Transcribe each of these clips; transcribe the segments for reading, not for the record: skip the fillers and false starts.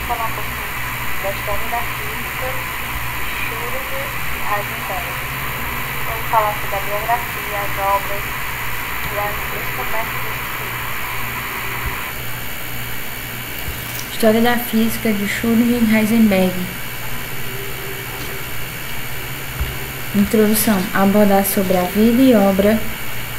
falar um pouco da história da física de Schrödinger e Heisenberg. Vamos falar sobre a biografia, as obras e as descobertas desse físico. História da física de Schrödinger e Heisenberg. Introdução. Abordar sobre a vida e obra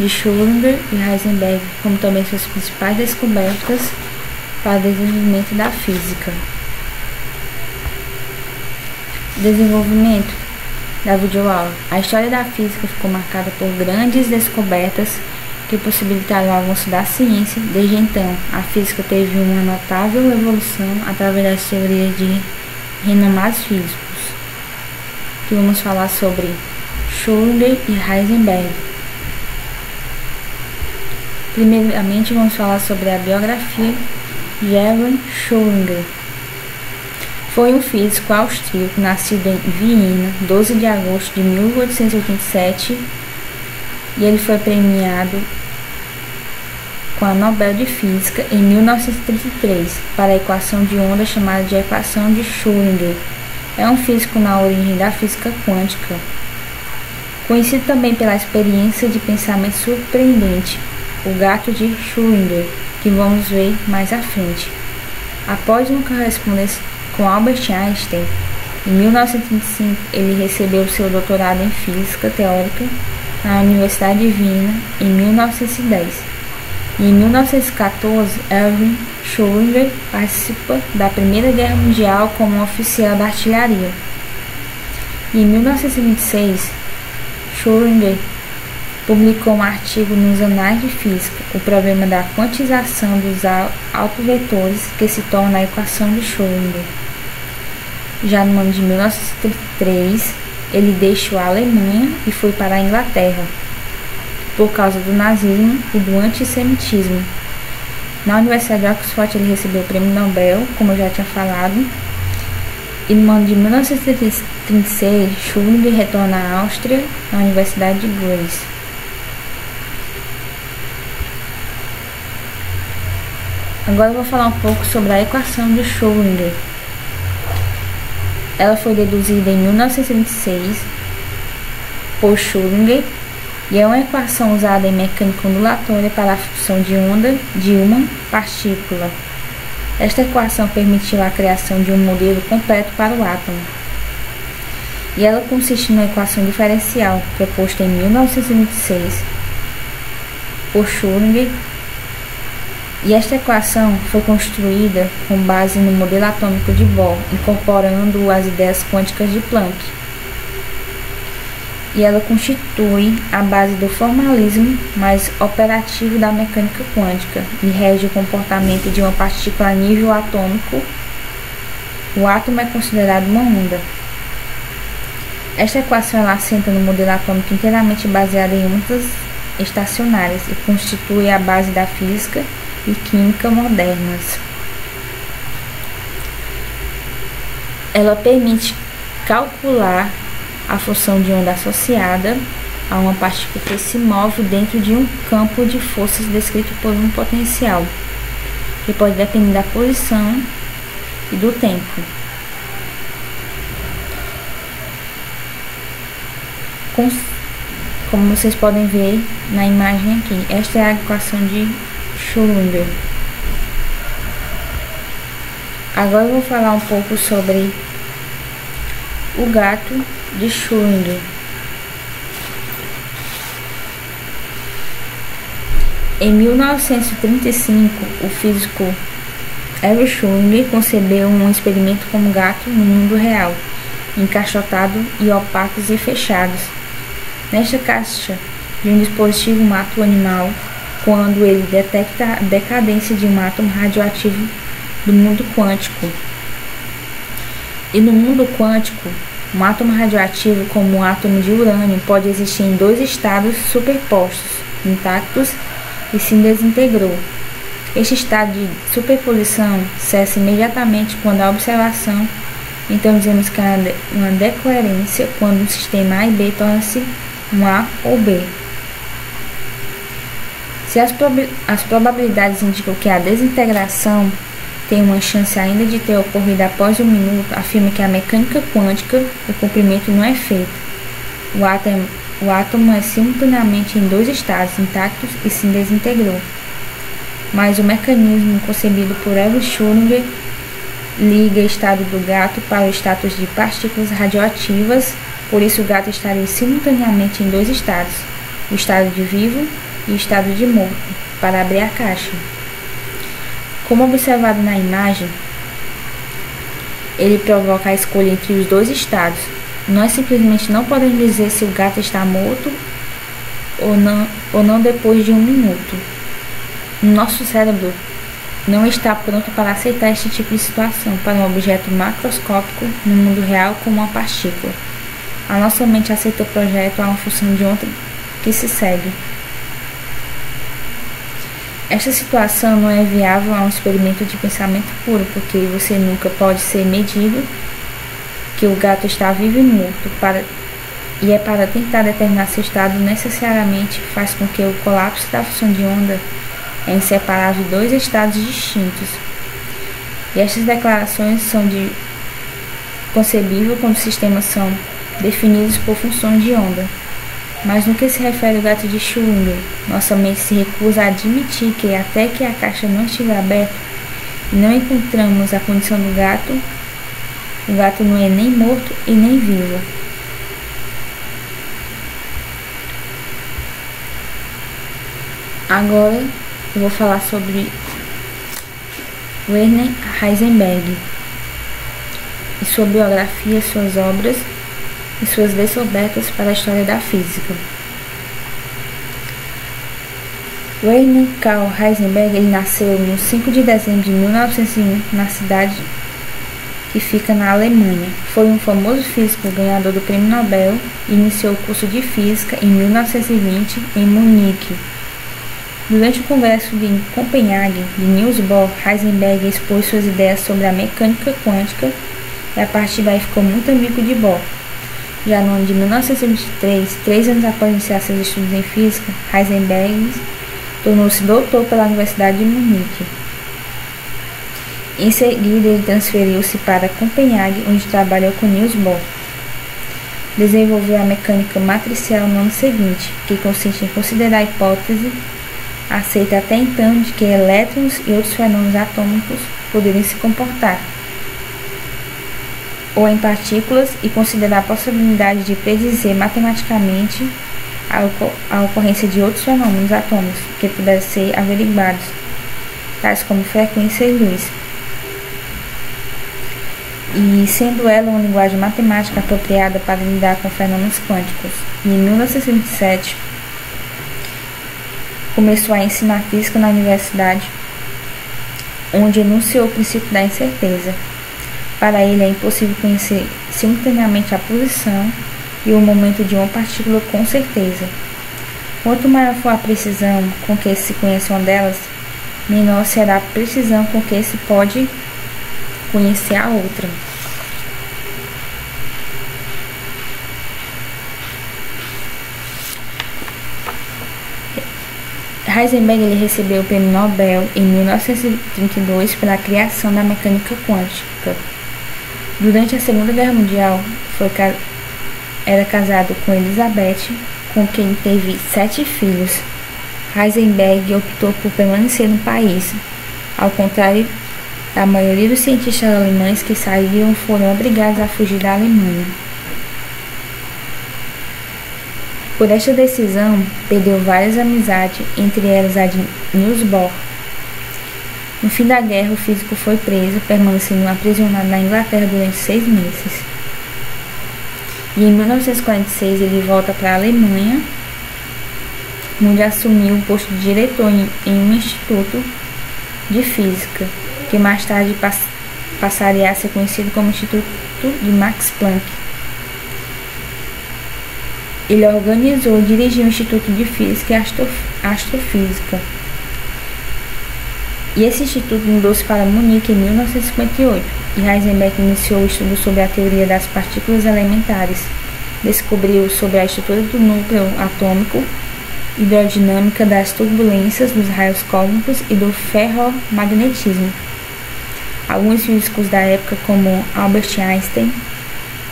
de Schrödinger e Heisenberg, como também suas principais descobertas para o desenvolvimento da física. Desenvolvimento da videoaula. A história da física ficou marcada por grandes descobertas que possibilitaram o avanço da ciência. Desde então, a física teve uma notável evolução através das teorias de renomados físicos, que vamos falar sobre Schrödinger e Heisenberg. Primeiramente, vamos falar sobre a biografia de Erwin Schrödinger. Foi um físico austríaco nascido em Viena, 12 de agosto de 1887, e ele foi premiado com a Nobel de Física em 1933 para a equação de onda chamada de equação de Schrödinger. É um físico na origem da física quântica, conhecido também pela experiência de pensamento surpreendente, o gato de Schrödinger, que vamos ver mais à frente. Após uma correspondência com Albert Einstein, em 1925 ele recebeu seu doutorado em física teórica na Universidade de Viena em 1910. E em 1914, Erwin Schrödinger participa da Primeira Guerra Mundial como oficial da artilharia. E em 1926, Schrödinger publicou um artigo nos Anais de Física, o problema da quantização dos autovetores, que se torna a equação de Schrödinger. Já no ano de 1933, ele deixou a Alemanha e foi para a Inglaterra, por causa do nazismo e do antissemitismo. Na Universidade de Oxford ele recebeu o Prêmio Nobel, como eu já tinha falado. E no ano de 1936, Schrödinger retorna à Áustria, na Universidade de Graz. Agora eu vou falar um pouco sobre a equação de Schrödinger. Ela foi deduzida em 1926 por Schrödinger e é uma equação usada em mecânica ondulatória para a função de onda de uma partícula. Esta equação permitiu a criação de um modelo completo para o átomo. E ela consiste numa equação diferencial proposta em 1926 por Schrödinger. E esta equação foi construída com base no modelo atômico de Bohr, incorporando as ideias quânticas de Planck. E ela constitui a base do formalismo mais operativo da mecânica quântica e rege o comportamento de uma partícula a nível atômico. O átomo é considerado uma onda. Esta equação ela assenta no modelo atômico inteiramente baseado em ondas estacionárias e constitui a base da física e química modernas. Ela permite calcular a função de onda associada a uma partícula que se move dentro de um campo de forças descrito por um potencial, que pode depender da posição e do tempo. Como vocês podem ver na imagem aqui, esta é a equação de Schrödinger. Agora eu vou falar um pouco sobre o gato de Schrödinger. Em 1935, o físico Erwin Schrödinger concebeu um experimento com um gato no mundo real, encaixotado e opacos e fechados. Nesta caixa de um dispositivo mata o animal quando ele detecta a decadência de um átomo radioativo do mundo quântico. E no mundo quântico, um átomo radioativo, como um átomo de urânio, pode existir em dois estados superpostos, intactos, e se desintegrou. Este estado de superposição cessa imediatamente quando há observação. Então dizemos que há uma decoerência quando um sistema A e B torna-se um A ou B. Se as probabilidades indicam que há desintegração, tem uma chance ainda de ter ocorrido após 1 minuto, afirma que a mecânica quântica, o comprimento não é feito. O átomo é simultaneamente em 2 estados intactos e se desintegrou. Mas o mecanismo concebido por Erwin Schrödinger liga o estado do gato para o status de partículas radioativas, por isso o gato estaria simultaneamente em 2 estados, o estado de vivo e o estado de morto, para abrir a caixa. Como observado na imagem, ele provoca a escolha entre os 2 estados. Nós simplesmente não podemos dizer se o gato está morto ou não depois de 1 minuto. Nosso cérebro não está pronto para aceitar este tipo de situação para um objeto macroscópico no mundo real como uma partícula. A nossa mente aceita o projeto a uma função de onda que se segue. Esta situação não é viável a um experimento de pensamento puro, porque você nunca pode ser medido que o gato está vivo e morto, e é para tentar determinar seu estado necessariamente faz com que o colapso da função de onda é inseparável de 2 estados distintos. E estas declarações são de concebível quando os sistemas são definidos por funções de onda. Mas no que se refere ao gato de Schrödinger, nossa mente se recusa a admitir que até que a caixa não estiver aberta e não encontramos a condição do gato, o gato não é nem morto e nem vivo. Agora eu vou falar sobre Werner Heisenberg e sua biografia, suas obras e suas descobertas para a história da física. Werner Karl Heisenberg ele nasceu no 5 de dezembro de 1901 na cidade que fica na Alemanha. Foi um famoso físico ganhador do Prêmio Nobel e iniciou o curso de Física em 1920 em Munique. Durante o congresso de Copenhague de Niels Bohr, Heisenberg expôs suas ideias sobre a mecânica quântica e a partir daí ficou muito amigo de Bohr. Já no ano de 1923, 3 anos após iniciar seus estudos em física, Heisenberg tornou-se doutor pela Universidade de Munique. Em seguida, ele transferiu-se para Copenhague, onde trabalhou com Niels Bohr. Desenvolveu a mecânica matricial no ano seguinte, que consiste em considerar a hipótese aceita até então de que elétrons e outros fenômenos atômicos poderiam se comportar, ou em partículas, e considerar a possibilidade de predizer matematicamente a ocorrência de outros fenômenos atômicos que pudessem ser averiguados, tais como frequência e luz, e sendo ela uma linguagem matemática apropriada para lidar com fenômenos quânticos. E em 1927, começou a ensinar física na universidade, onde enunciou o princípio da incerteza. Para ele é impossível conhecer simultaneamente a posição e o momento de uma partícula com certeza. Quanto maior for a precisão com que se conhece uma delas, menor será a precisão com que se pode conhecer a outra. Heisenberg ele recebeu o Prêmio Nobel em 1932 pela criação da mecânica quântica. Durante a Segunda Guerra Mundial, era casado com Elizabeth, com quem teve 7 filhos. Heisenberg optou por permanecer no país. Ao contrário da maioria dos cientistas alemães que saíram, foram obrigados a fugir da Alemanha. Por esta decisão, perdeu várias amizades, entre elas a de Niels Bohr. No fim da guerra, o físico foi preso, permanecendo aprisionado na Inglaterra durante 6 meses. E em 1946 ele volta para a Alemanha, onde assumiu o posto de diretor em um instituto de física, que mais tarde passaria a ser conhecido como Instituto de Max Planck. Ele organizou e dirigiu o Instituto de Física e Astrofísica. E esse instituto mudou-se para Munique em 1958, e Heisenberg iniciou o estudo sobre a teoria das partículas elementares, descobriu sobre a estrutura do núcleo atômico, hidrodinâmica das turbulências dos raios cósmicos e do ferromagnetismo. Alguns físicos da época, como Albert Einstein,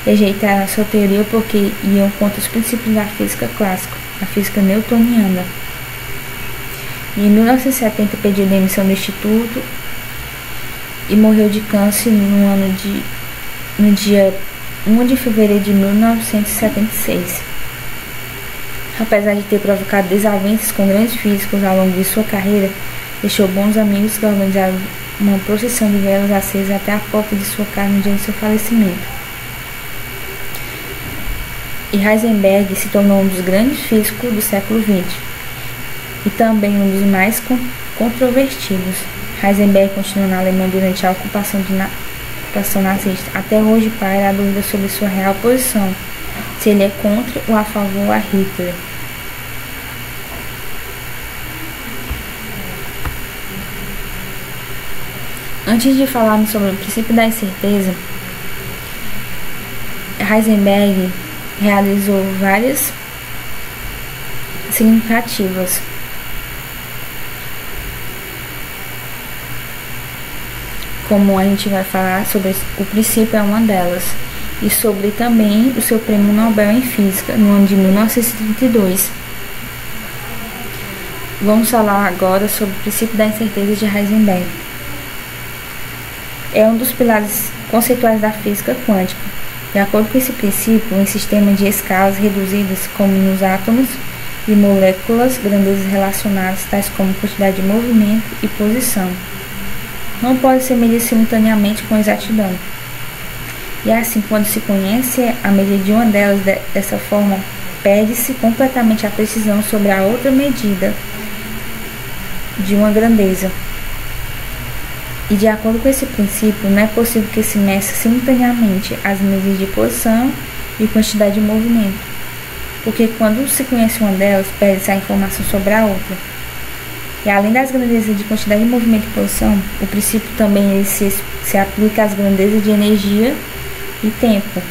rejeitaram sua teoria porque iam contra os princípios da física clássica, a física newtoniana. E em 1970 pediu demissão do instituto e morreu de câncer no dia 1 de fevereiro de 1976. Apesar de ter provocado desavenças com grandes físicos ao longo de sua carreira, deixou bons amigos que organizaram uma procissão de velas acesas até a porta de sua casa no dia de seu falecimento. E Heisenberg se tornou um dos grandes físicos do século XX e também um dos mais controvertidos. Heisenberg continuou na Alemanha durante a ocupação nazista. Até hoje paira a dúvida sobre sua real posição, se ele é contra ou a favor a Hitler. Antes de falarmos sobre o princípio da incerteza, Heisenberg realizou várias significativas, como a gente vai falar sobre o princípio é uma delas, e sobre também o seu prêmio Nobel em Física no ano de 1932. Vamos falar agora sobre o princípio da incerteza de Heisenberg. É um dos pilares conceituais da física quântica. De acordo com esse princípio, em sistemas de escalas reduzidas, como nos átomos e moléculas, grandezas relacionadas, tais como quantidade de movimento e posição, não podem ser medidas simultaneamente com exatidão. E assim, quando se conhece a medida de uma delas dessa forma, perde-se completamente a precisão sobre a outra medida de uma grandeza. E de acordo com esse princípio, não é possível que se meça simultaneamente as medidas de posição e quantidade de movimento, porque quando se conhece uma delas, perde-se a informação sobre a outra. E além das grandezas de quantidade de movimento e posição, o princípio também se aplica às grandezas de energia e tempo.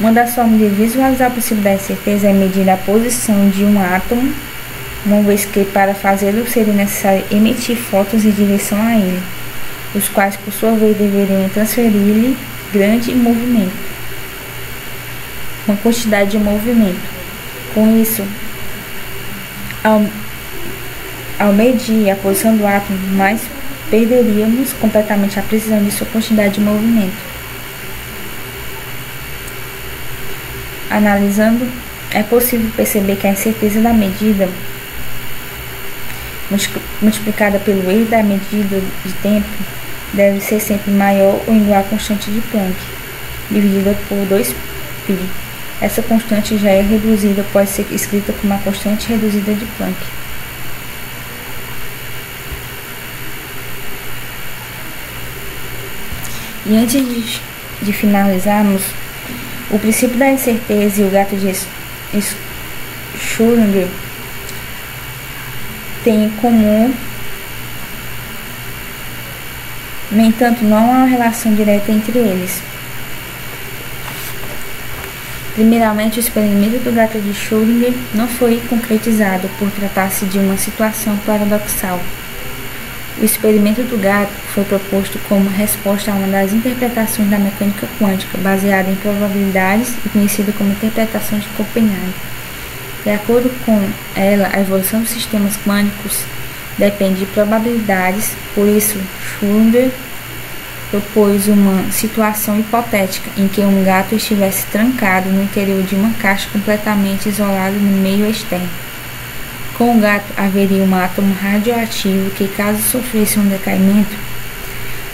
Uma das formas de visualizar o princípio da incerteza é medir a posição de um átomo, uma vez que para fazê-lo seria necessário emitir fótons em direção a ele, os quais por sua vez deveriam transferir-lhe grande movimento, uma quantidade de movimento. Com isso, ao medir a posição do átomo, mais perderíamos completamente a precisão de sua quantidade de movimento. Analisando, é possível perceber que a incerteza da medida multiplicada pelo erro da medida de tempo deve ser sempre maior ou igual à constante de Planck, dividida por 2π. Essa constante já é reduzida, pode ser escrita como a constante reduzida de Planck. E antes de finalizarmos, o princípio da incerteza e o gato de Schrödinger têm em comum, no entanto, não há uma relação direta entre eles. Primeiramente, o experimento do gato de Schrödinger não foi concretizado por tratar-se de uma situação paradoxal. O experimento do gato foi proposto como resposta a uma das interpretações da mecânica quântica, baseada em probabilidades e conhecida como interpretação de Copenhague. De acordo com ela, a evolução dos sistemas quânticos depende de probabilidades, por isso Schrödinger propôs uma situação hipotética em que um gato estivesse trancado no interior de uma caixa completamente isolado no meio externo. Com o gato haveria um átomo radioativo que, caso sofresse um decaimento,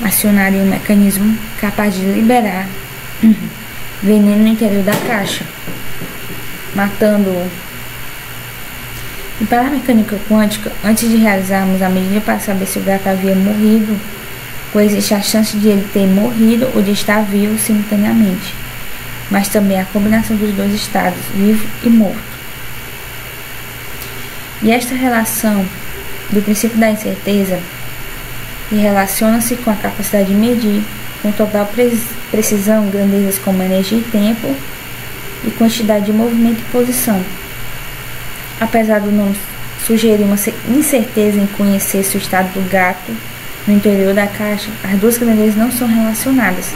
acionaria um mecanismo capaz de liberar veneno no interior da caixa, matando-o. E para a mecânica quântica, antes de realizarmos a medida para saber se o gato havia morrido, ou existe a chance de ele ter morrido ou de estar vivo simultaneamente, mas também a combinação dos dois estados, vivo e morto. E esta relação do princípio da incerteza relaciona-se com a capacidade de medir com total precisão grandezas como energia e tempo e quantidade de movimento e posição. Apesar do nome sugerir uma incerteza em conhecer se o estado do gato No interior da caixa, as duas grandezas não são relacionadas.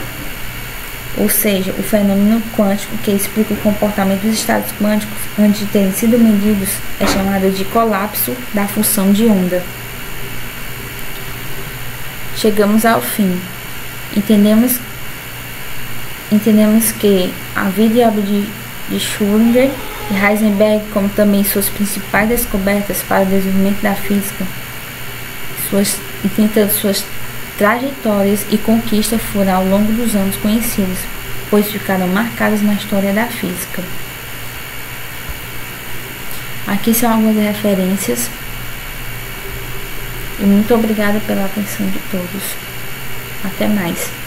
Ou seja, o fenômeno quântico que explica o comportamento dos estados quânticos antes de terem sido medidos é chamado de colapso da função de onda. Chegamos ao fim. Entendemos que a vida e a obra de Schrödinger e Heisenberg, como também suas principais descobertas para o desenvolvimento da física, suas trajetórias e conquistas foram ao longo dos anos conhecidas, pois ficaram marcadas na história da física. Aqui são algumas referências e muito obrigada pela atenção de todos. Até mais.